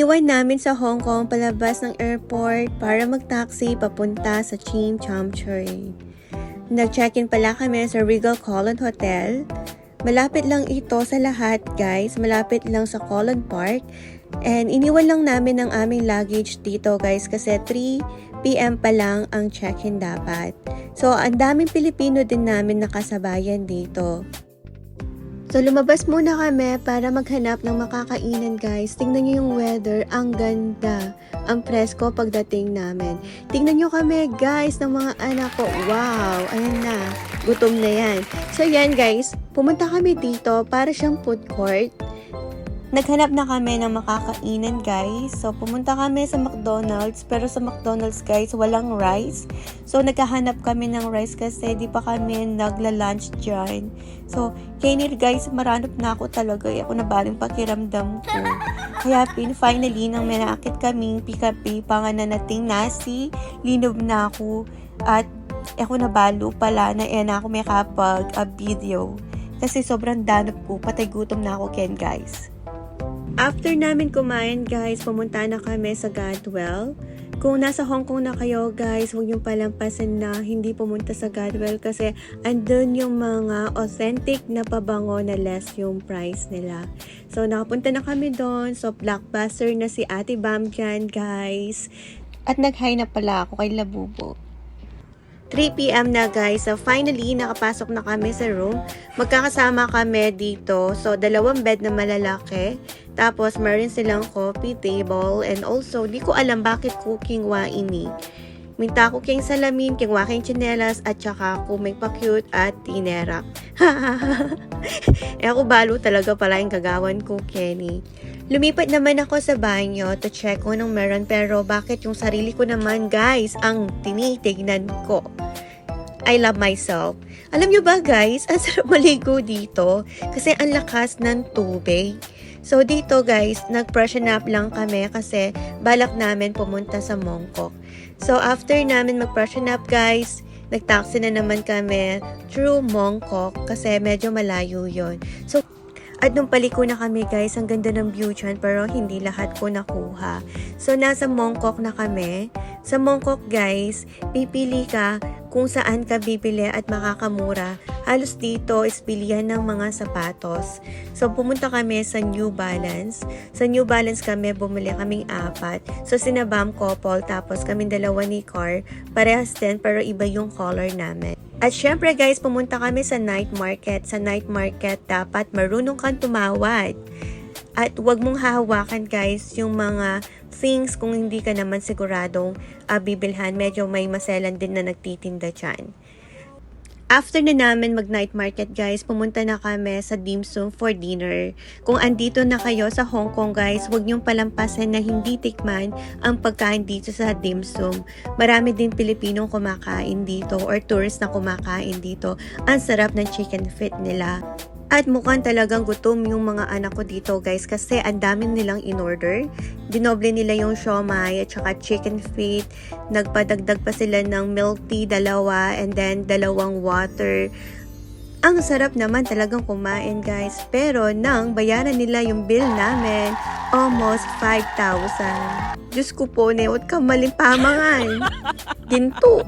Iwan namin sa Hong Kong palabas ng airport para mag-taxi papunta sa Chim Cham Tsui. Nag-check-in pala kami sa Regal Kowloon Hotel. Malapit lang ito sa lahat guys, malapit lang sa Kowloon Park. And iniwan lang namin ang aming luggage dito guys kasi 3 PM pa lang ang check-in dapat. So ang daming Pilipino din namin nakasabayan dito. So, lumabas muna kami para maghanap ng makakainan guys. Tingnan nyo yung weather. Ang ganda. Ang presko pagdating namin. Tingnan nyo kami guys ng mga anak ko. Wow! Ayan na. Gutom na yan. So, yan guys. Pumunta kami dito para siyang food court. Naghanap na kami ng makakainan guys. So, pumunta kami sa McDonald's. Pero sa McDonald's guys, walang rice. So, naghahanap kami ng rice kasi di pa kami nagla-lunch dyan. So, Kenny guys, maranap na ako talaga. Ako na baling pakiramdam ko. Kaya finally, nang menakit kaming pikapi, pangananating nasi, linob na ako. At ako nabalo pala na ako may kapag video. Kasi sobrang danop ko, patay gutom na ako Ken guys. After namin kumain guys, pumunta na kami sa Godwell. Kung nasa Hong Kong na kayo guys, huwag niyong palampasin na hindi pumunta sa Godwell kasi andun yung mga authentic na pabango na less yung price nila. So nakapunta na kami doon. So blockbuster na si Ate Bam dyan guys. At nag-hi na pala ako kay Labubo. 3 PM na guys. So finally, nakapasok na kami sa room. Magkakasama kami dito. So 2 bed na malalaki. Tapos meron silang coffee table. And also, di ko alam bakit cooking wa ini. Minta ko king salamin, king waking chinelas, at saka kuming pa-cute at tinerak. Ako balo talaga pala yung kagawan ko, Kenny. Lumipat naman ako sa banyo to check kung anong meron pero bakit yung sarili ko naman guys ang tinitignan ko. I love myself. Alam nyo ba guys, ang sarap maligo dito kasi ang lakas ng tubig. So dito guys, nag-freshen up lang kami kasi balak namin pumunta sa Mongkok. So after namin mag-freshen up guys, nag-taxi na naman kami through Mongkok kasi medyo malayo yon. So at nung paliko na kami guys, ang ganda ng view dyan pero hindi lahat ko nakuha. So nasa Mongkok na kami. Sa Mongkok guys, pipili ka kung saan ka bibili at makakamura. Halos dito is bilihan ng mga sapatos. So pumunta kami sa New Balance. Sa New Balance kami, bumili kaming 4. So sinabam couple tapos kaming 2 ni Car. Parehas din pero iba yung color namin. At syempre guys, pumunta kami sa night market. Sa night market, dapat marunong kang tumawad. At huwag mong hahawakan guys yung mga things kung hindi ka naman siguradong bibilhan. Medyo may maselan din na nagtitinda dyan. After na namin mag-night market guys, pumunta na kami sa Dim Sum for dinner. Kung andito na kayo sa Hong Kong guys, huwag niyong palampasin na hindi tikman ang pagkain dito sa Dim Sum. Marami din Pilipinong kumakain dito or tourist na kumakain dito. Ang sarap ng chicken feet nila. At mukhang talagang gutom yung mga anak ko dito guys kasi ang dami nilang in-order. Dinoble nila yung siomai at saka chicken feet. Nagpadagdag pa sila ng milk tea, 2 and then 2 water. Ang sarap naman talagang kumain guys. Pero nang bayaran nila yung bill namin, almost 5,000. Diyos ko po, huwag kang malimpamangan. Ginto.